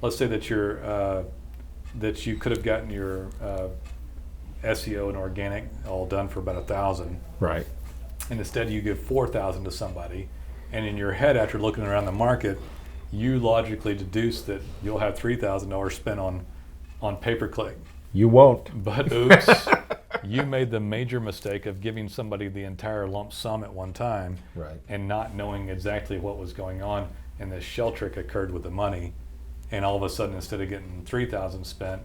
let's say that that you could have gotten your SEO and organic all done for about 1,000. Right. And instead you give 4,000 to somebody, and in your head after looking around the market, you logically deduce that you'll have $3,000 spent on pay-per-click. You won't. But oops, you made the major mistake of giving somebody the entire lump sum at one time, Right. and not knowing exactly what was going on, and this shell trick occurred with the money, and all of a sudden instead of getting 3,000 spent,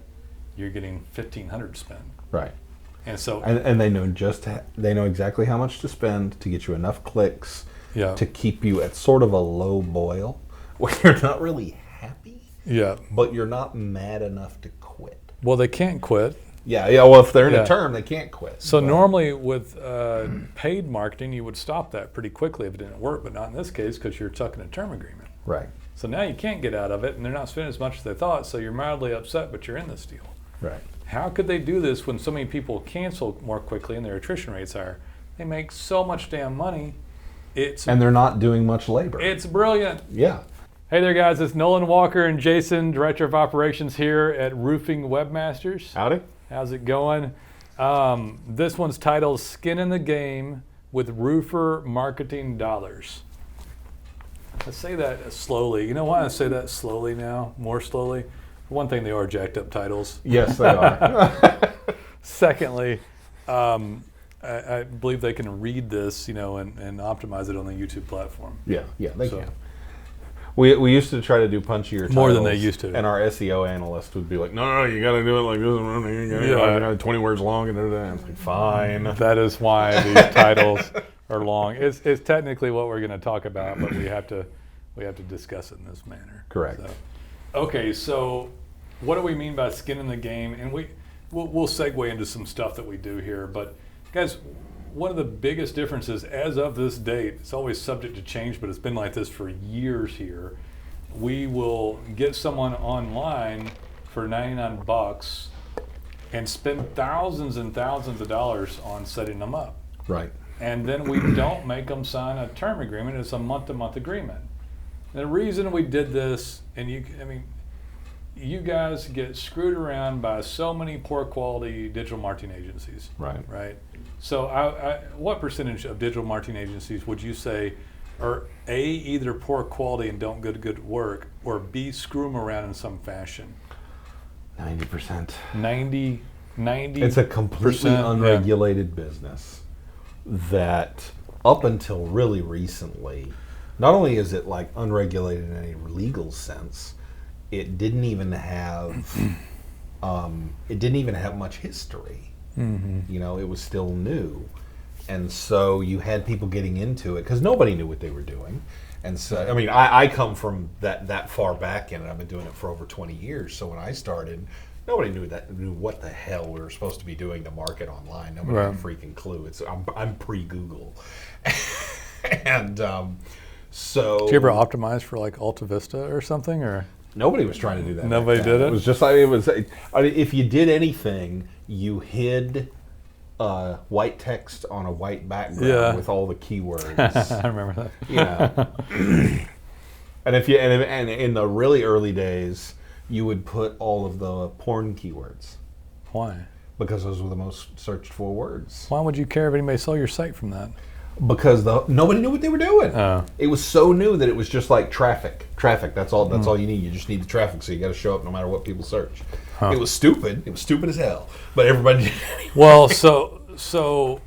you're getting 1,500 spent. Right. And so and they know they know exactly how much to spend to get you enough clicks to keep you at sort of a low boil where you're not really happy, but you're not mad enough to quit. Well, they can't quit. Yeah. Well, if they're in a term, they can't quit. So normally with paid marketing, you would stop that pretty quickly if it didn't work, but not in this case because you're stuck in a term agreement. Right. So now you can't get out of it, and they're not spending as much as they thought, so you're mildly upset, but you're in this deal. Right. How could they do this when so many people cancel more quickly and their attrition rates are? They make so much damn money. And they're not doing much labor. It's brilliant. Yeah. Hey there, guys. It's Nolan Walker and Jason, Director of Operations here at Roofing Webmasters. Howdy. How's it going? This one's titled Skin in the Game with Roofer Marketing Dollars. I say that slowly. You know why I say that slowly now, more slowly? For one thing, they are jacked up titles. Yes, they are. Secondly, I believe they can read this, and optimize it on the YouTube platform. Yeah, they can. We used to try to do punchier titles. More than they used to. And our SEO analyst would be like, no, you got to do it like this. 20 words long. And I'm like, fine. That is why these titles are long. It's technically what we're going to talk about, but we have to discuss it in this manner. Correct. So what do we mean by skin in the game? And we'll segue into some stuff that we do here. But guys, one of the biggest differences as of this date, it's always subject to change, but it's been like this for years here. We will get someone online for $99 and spend thousands and thousands of dollars on setting them up. Right. And then we don't make them sign a term agreement. It's a month-to-month agreement. And the reason we did this, and you guys get screwed around by so many poor quality digital marketing agencies. Right. So what percentage of digital marketing agencies would you say are A, either poor quality and don't get good work, or B, screw them around in some fashion? 90%. 90. It's a completely unregulated business that up until really recently, not only is it like unregulated in any legal sense, it didn't even have much history. Mm-hmm. It was still new, and so you had people getting into it because nobody knew what they were doing. And so, I come from that far back in it. I've been doing it for over 20 years. So when I started, nobody knew what the hell we were supposed to be doing to market online. Nobody had a freaking clue. I'm pre-Google, and so. Did you ever optimize for like Alta Vista or something, or? Nobody was trying to do that. Nobody did it? It was just like if you did anything, you hid white text on a white background with all the keywords. I remember that. And and in the really early days, you would put all of the porn keywords. Why? Because those were the most searched for words. Why would you care if anybody saw your site from that? Because nobody knew what they were doing. It was so new that it was just like traffic. That's all you need. You just need the traffic, so you got to show up no matter what people search. It was stupid. It was stupid as hell. But everybody. Well, so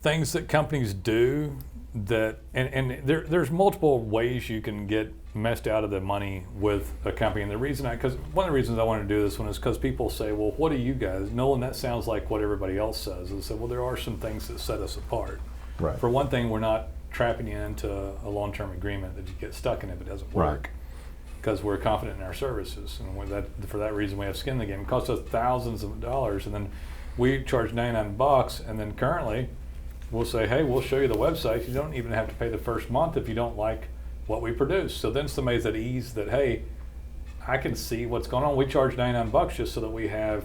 things that companies do that, and there's multiple ways you can get messed out of the money with a company. And the reason because one of the reasons I wanted to do this one is because people say, well, what do you guys? Nolan, that sounds like what everybody else says. And so, well, there are some things that set us apart. Right. For one thing, we're not trapping you into a long-term agreement that you get stuck in if it doesn't work. Because we're confident in our services, and for that reason, we have skin in the game. It costs us thousands of dollars, and then we charge $99, and then currently, we'll say, hey, we'll show you the website. You don't even have to pay the first month if you don't like what we produce. So then somebody's at ease that, hey, I can see what's going on. We charge $99 just so that we have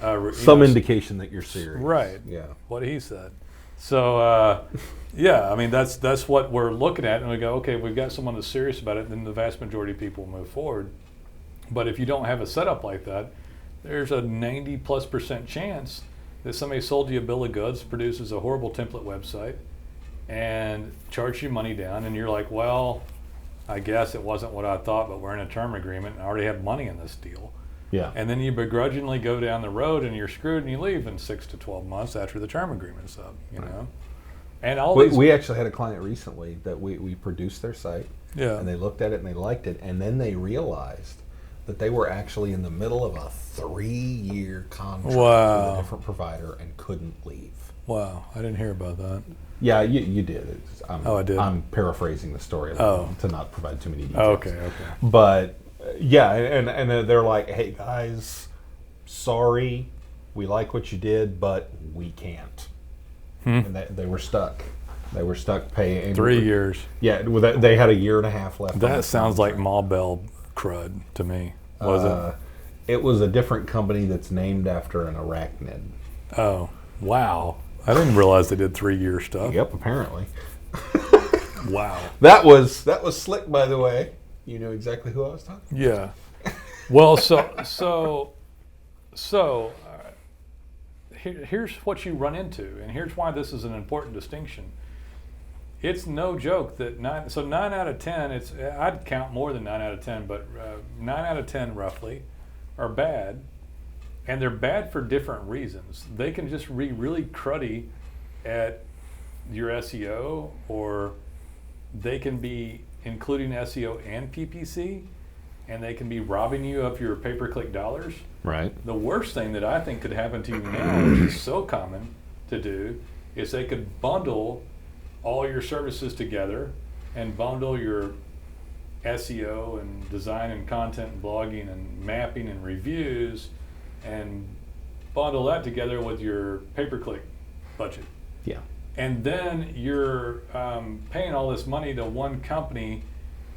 some indication that you're serious. Right. Yeah. What he said. So, that's what we're looking at, and we go, okay, we've got someone that's serious about it, then the vast majority of people move forward. But if you don't have a setup like that, there's a 90+% chance that somebody sold you a bill of goods, produces a horrible template website, and charged you money down, and you're like, well, I guess it wasn't what I thought, but we're in a term agreement and I already have money in this deal. Yeah. And then you begrudgingly go down the road and you're screwed and you leave in 6 to 12 months after the term agreement's up, you know? And all we actually had a client recently that we produced their site, yeah. and they looked at it and they liked it, and then they realized that they were actually in the middle of a 3-year contract with a different provider and couldn't leave. Wow, I didn't hear about that. Yeah, you did. I did. I'm paraphrasing the story to not provide too many details. Okay. But yeah, and they're like, hey guys, sorry, we like what you did, but we can't. And they were stuck. They were stuck paying 3 years. Yeah, they had a year and a half left. That sounds like Ma Bell crud to me. Was it? It was a different company that's named after an arachnid. Oh, wow. I didn't realize they did 3-year stuff. Yep, apparently. Wow. That was slick, by the way. You know exactly who I was talking about. Yeah. Well, here's what you run into, and here's why this is an important distinction. It's no joke that 9 out of 10, I'd count more than 9 out of 10, but 9 out of 10 roughly are bad, and they're bad for different reasons. They can just be really cruddy at your SEO, or they can be including SEO and PPC, and they can be robbing you of your pay-per-click dollars. Right. The worst thing that I think could happen to you now, which is so common to do, is they could bundle all your services together and bundle your SEO and design and content and blogging and mapping and reviews and bundle that together with your pay-per-click budget. Yeah. And then you're paying all this money to one company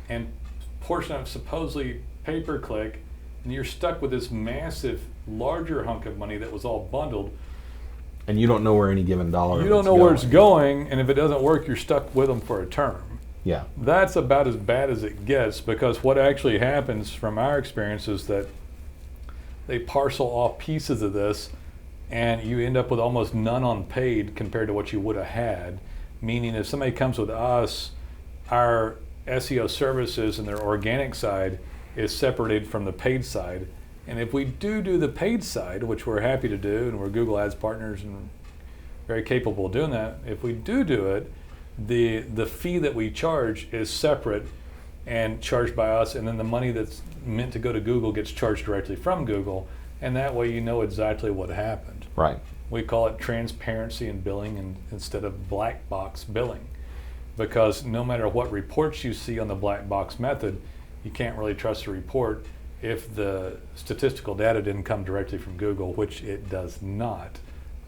and portion of supposedly pay-per-click, and you're stuck with this massive, larger hunk of money that was all bundled. And you don't know where any given dollar. You don't know where it's going, and if it doesn't work, you're stuck with them for a term. Yeah. That's about as bad as it gets, because what actually happens from our experience is that they parcel off pieces of this, and you end up with almost none on paid compared to what you would have had. Meaning, if somebody comes with us, our SEO services and their organic side is separated from the paid side. And if we do the paid side, which we're happy to do, and we're Google Ads partners and very capable of doing that, if we do it, the fee that we charge is separate and charged by us, and then the money that's meant to go to Google gets charged directly from Google, and that way you know exactly what happened. Right. We call it transparency in billing instead of black box billing, because no matter what reports you see on the black box method, you can't really trust a report if the statistical data didn't come directly from Google, which it does not.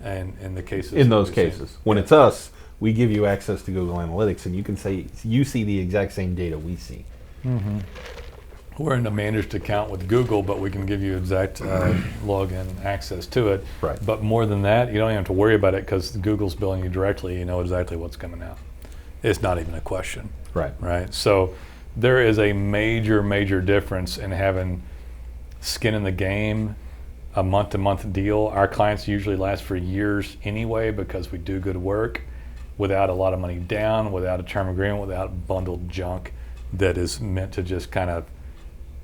And in the cases, in those cases, when it's us, we give you access to Google Analytics, and you can say you see the exact same data we see. Mm-hmm. We're in a managed account with Google, but we can give you exact login access to it. Right. But more than that, you don't even have to worry about it, because Google's billing you directly. You know exactly what's coming out. It's not even a question. Right. Right. So there is a major difference in having skin in the game, a month-to-month deal. Our clients usually last for years anyway, because we do good work without a lot of money down, without a term agreement, without bundled junk that is meant to just kind of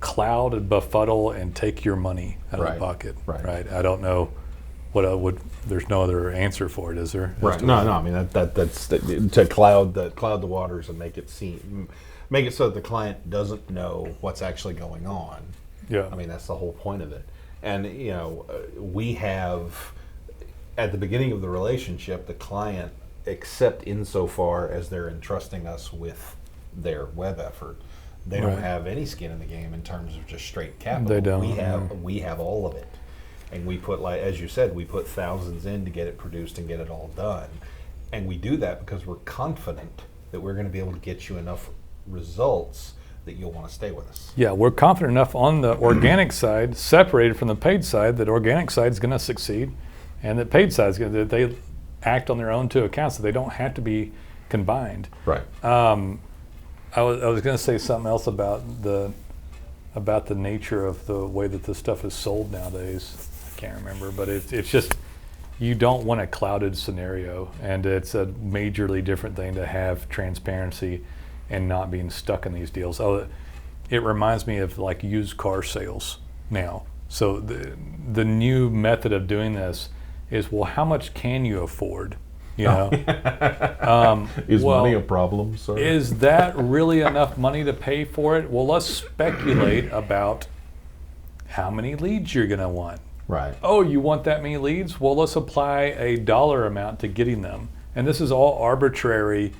cloud and befuddle and take your money out of the pocket. Right. I don't know what there's no other answer for it, is there? Right. No. I mean that's to cloud the waters and make it so that the client doesn't know what's actually going on. Yeah. I mean, that's the whole point of it. And we have, at the beginning of the relationship, the client, except insofar as they're entrusting us with their web effort, they don't have any skin in the game in terms of just straight capital. They don't. We have all of it, and we put, like as you said, we put thousands in to get it produced and get it all done, and we do that because we're confident that we're going to be able to get you enough results that you'll want to stay with us. Yeah, we're confident enough on the organic side, separated from the paid side, that organic side is going to succeed, and that paid side is going to, they act on their own two accounts, so they don't have to be combined. Right. I was going to say something else about about the nature of the way that this stuff is sold nowadays. I can't remember, but it's just, you don't want a clouded scenario, and it's a majorly different thing to have transparency and not being stuck in these deals. Oh, it reminds me of like used car sales now. So the new method of doing this is, well, how much can you afford? You know, Is money a problem, sir? Is that really enough money to pay for it? Well, let's speculate about how many leads you're going to want. Right. Oh, you want that many leads? Well, let's apply a dollar amount to getting them. And this is all arbitrary,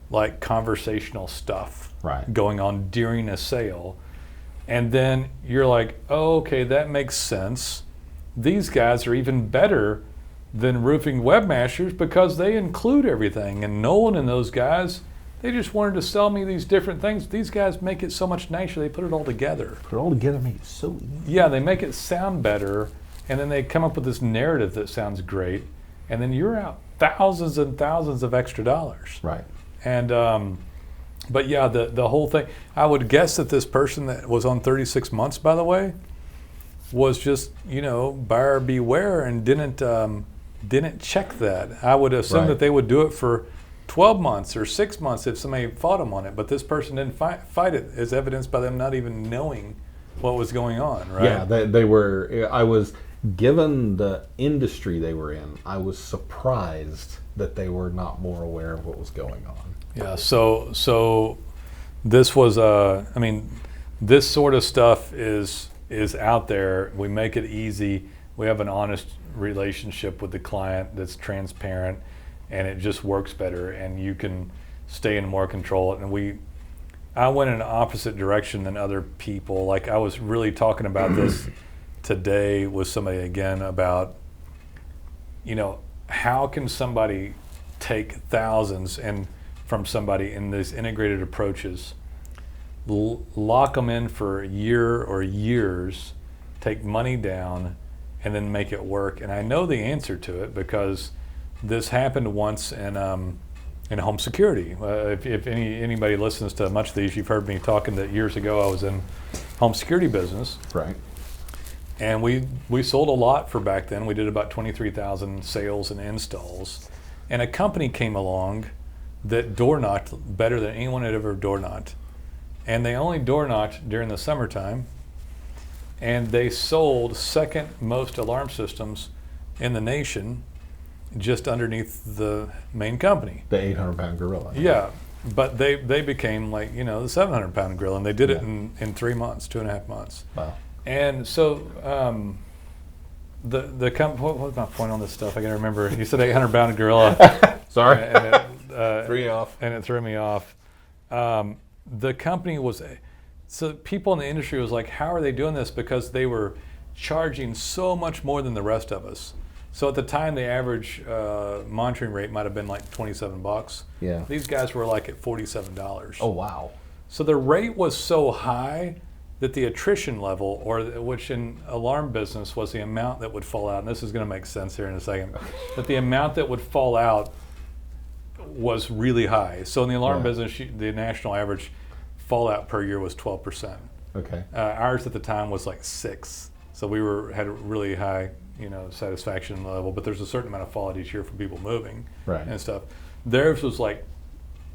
like conversational stuff going on during a sale. And then you're like, oh, okay, that makes sense. These guys are even better than Roofing Webmasters because they include everything. And Nolan and those guys, they just wanted to sell me these different things. These guys make it so much nicer. They put it all together. Put it all together, make it so easy. Yeah, they make it sound better. And then they come up with this narrative that sounds great. And then you're out thousands and thousands of extra dollars. Right. And, but yeah, the whole thing, I would guess that this person that was on 36 months, by the way, was just, buyer beware and didn't check that. I would assume that they would do it for 12 months or 6 months if somebody fought them on it, but this person didn't fight it, as evidenced by them not even knowing what was going on, right? Yeah, they were, I was, given the industry they were in, I was surprised that they were not more aware of what was going on. Yeah, so this was, this sort of stuff is out there. We make it easy. We have an honest relationship with the client that's transparent, and it just works better, and you can stay in more control. And I went in an opposite direction than other people. Like, I was really talking about this today with somebody again about, how can somebody take thousands and from somebody in these integrated approaches, lock them in for a year or years, take money down, and then make it work. And I know the answer to it because this happened once in home security. If anybody listens to much of these, you've heard me talking that years ago I was in home security business. Right. And we sold a lot for back then. We did about 23,000 sales and installs. And a company came along that door knocked better than anyone had ever door knocked. And they only door knocked during the summertime. And they sold second most alarm systems in the nation, just underneath the main company. The 800-pound gorilla. Yeah, but they became like, the 700-pound gorilla, and they did it in 3 months, 2.5 months. Wow. And so what was my point on this stuff? I gotta remember. You said 800-pound gorilla. Sorry. And it threw you off. And it threw me off. The company was, so people in the industry was like, how are they doing this? Because they were charging so much more than the rest of us. So at the time, the average monitoring rate might have been like $27. Yeah. These guys were like at $47. Oh, wow. So the rate was so high that the attrition level, which in alarm business was the amount that would fall out, and this is going to make sense here in a second, that the amount that would fall out was really high. So in the alarm business, the national average fallout per year was 12%. Okay. Ours at the time was like 6. So we had a really high, satisfaction level, but there's a certain amount of fallout each year from people moving and stuff. Theirs was like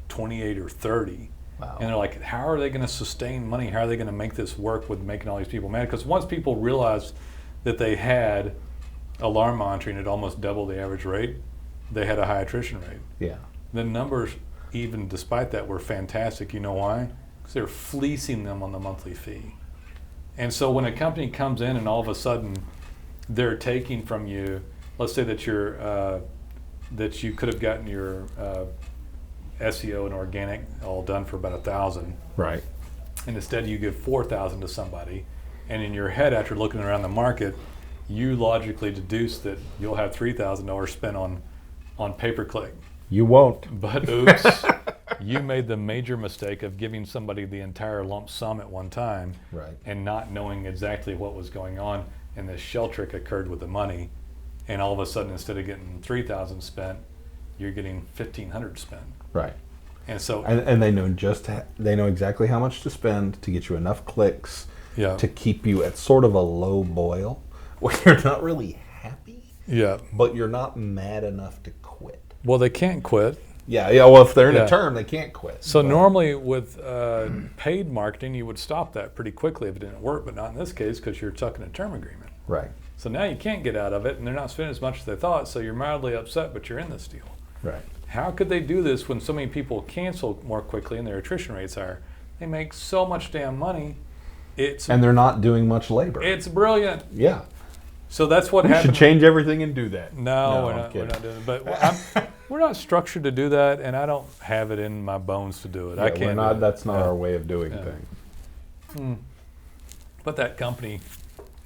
28 or 30. Wow. And they're like, how are they going to sustain money? How are they going to make this work with making all these people mad? Because once people realized that they had alarm monitoring at almost double the average rate, they had a high attrition rate. Yeah. The numbers, even despite that, were fantastic. You know why? Because they're fleecing them on the monthly fee. And so when a company comes in and all of a sudden they're taking from you, let's say that that you could have gotten your SEO and organic all done for about $1,000. Right. And instead you give $4,000 to somebody, and in your head after looking around the market, you logically deduce that you'll have $3,000 spent on pay-per-click. You won't. But oops, you made the major mistake of giving somebody the entire lump sum at one time, and not knowing exactly what was going on, and this shell trick occurred with the money, and all of a sudden instead of getting $3,000 spent, you're getting $1,500 spent. Right. And so and they know exactly how much to spend to get you enough clicks to keep you at sort of a low boil where you're not really happy, but you're not mad enough to quit. Well, they can't quit. Yeah. Well, if they're in a term, they can't quit. So normally with paid marketing, you would stop that pretty quickly if it didn't work, but not in this case because you're stuck in a term agreement. Right. So now you can't get out of it, and they're not spending as much as they thought, so you're mildly upset, but you're in this deal. Right. How could they do this when so many people cancel more quickly and their attrition rates higher? They make so much damn money. And they're not doing much labor. It's brilliant. Yeah. So that's what we happened. should change everything and do that. No, we're not doing it. But we're not structured to do that, and I don't have it in my bones to do it. Yeah, I can't. That's not our way of doing things. But that company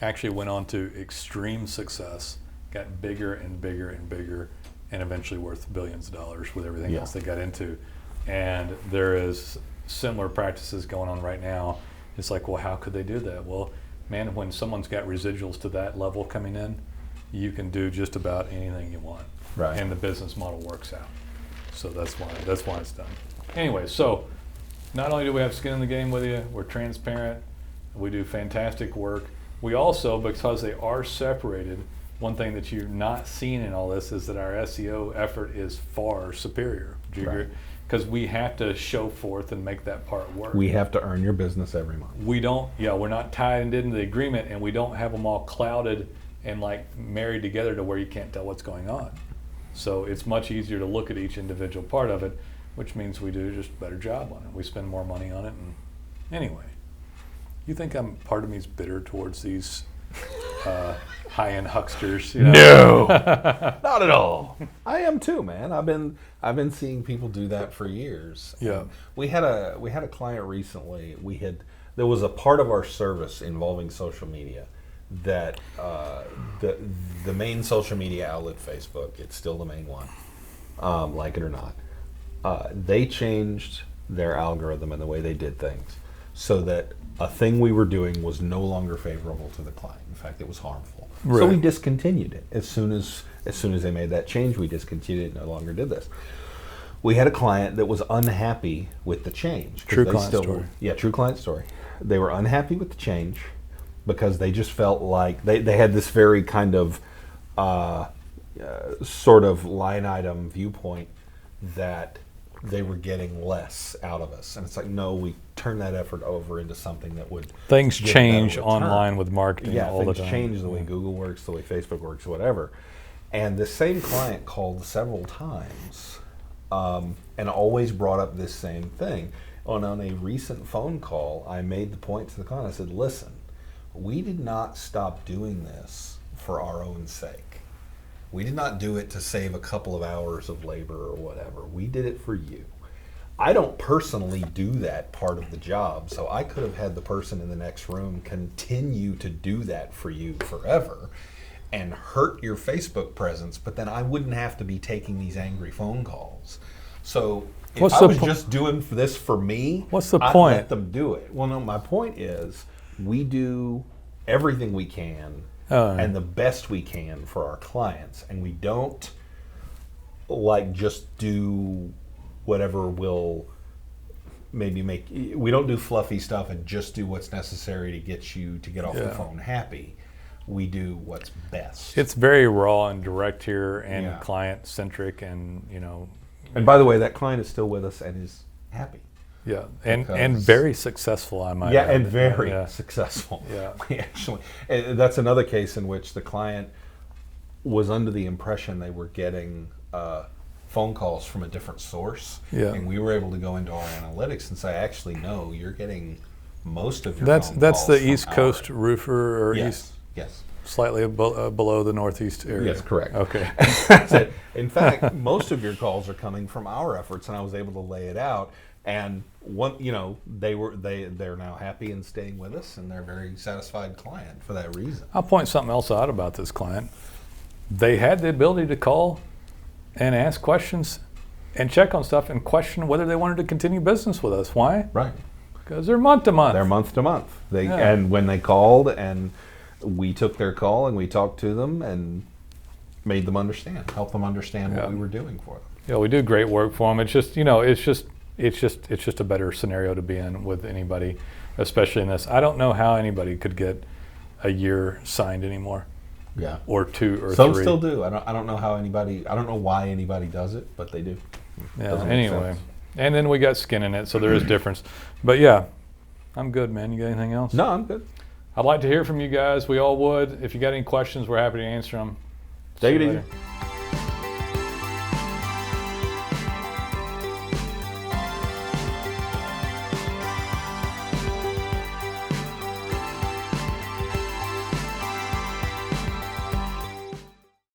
actually went on to extreme success, got bigger and bigger and bigger, and eventually worth billions of dollars with everything else they got into. And there is similar practices going on right now. It's like, well, how could they do that? Well, man, when someone's got residuals to that level coming in, you can do just about anything you want. Right. And the business model works out. So that's why it's done. Anyway, so not only do we have skin in the game with you, we're transparent, we do fantastic work. We also, because they are separated, one thing that you're not seeing in all this is that our SEO effort is far superior. Do you agree? Because we have to show forth and make that part work. We have to earn your business every month. We don't, we're not tied into the agreement, and we don't have them all clouded and like married together to where you can't tell what's going on. So it's much easier to look at each individual part of it, which means we do just a better job on it. We spend more money on it. And anyway, you think part of me is bitter towards these high-end hucksters? You know? No, not at all. I am too, man. I've been seeing people do that for years. Yeah. We had a client recently. There was a part of our service involving social media that the main social media outlet, Facebook, it's still the main one, like it or not. They changed their algorithm and the way they did things so that a thing we were doing was no longer favorable to the client. In fact, it was harmful. Right. So we discontinued it. As soon as they made that change, we discontinued it, no longer did this. We had a client that was unhappy with the change. True client story. Yeah, true client story. They were unhappy with the change because they just felt like they had this very kind of sort of line item viewpoint that they were getting less out of us. And it's like, no, we turn that effort over into something that would... Things change online with marketing all the time. Things change the way Google works, the way Facebook works, whatever. And the same client called several times and always brought up this same thing. On a recent phone call, I made the point to the client, I said, listen, we did not stop doing this for our own sake. We did not do it to save a couple of hours of labor or whatever. We did it for you. I don't personally do that part of the job, so I could have had the person in the next room continue to do that for you forever and hurt your Facebook presence, but then I wouldn't have to be taking these angry phone calls. So if I was just doing this for me, what's the I'd point? let them do it. Well, no, my point is we do everything we can and the best we can for our clients, and we don't just do whatever will maybe we don't do fluffy stuff and just do what's necessary to get off the phone happy. We do what's best. It's very raw and direct here and client centric, and and by the way, that client is still with us and is happy. Yeah, and very successful, I might add. And very successful. Yeah. We actually, that's another case in which the client was under the impression they were getting phone calls from a different source. Yeah. And we were able to go into our analytics and say, actually, no, you're getting most of your phone calls. That's the East Coast roofer, or Yes. Slightly below the Northeast area. Yes, correct. Okay. In fact, most of your calls are coming from our efforts, and I was able to lay it out. And they're now happy and staying with us, and they're a very satisfied client for that reason. I'll point something else out about this client. They had the ability to call and ask questions and check on stuff and question whether they wanted to continue business with us. Why? Right. Because they're month to month. They're month to month. And when they called, and we took their call and we talked to them and made them understand, helped them understand what we were doing for them. Yeah, we do great work for them. It's just, it's just a better scenario to be in with anybody. especially in this. I don't know how anybody could get a year signed anymore. Yeah. Or 2 or Some 3. still do. I don't know how anybody. I don't know why anybody does it, but they do. Yeah. Doesn't make Anyway, sense. and then we got skin in it, so there is difference. But yeah, I'm good, man. You got anything else? No, I'm good. I'd like to hear from you guys. We all would. If you got any questions, we're happy to answer them. Take it See you easy. later.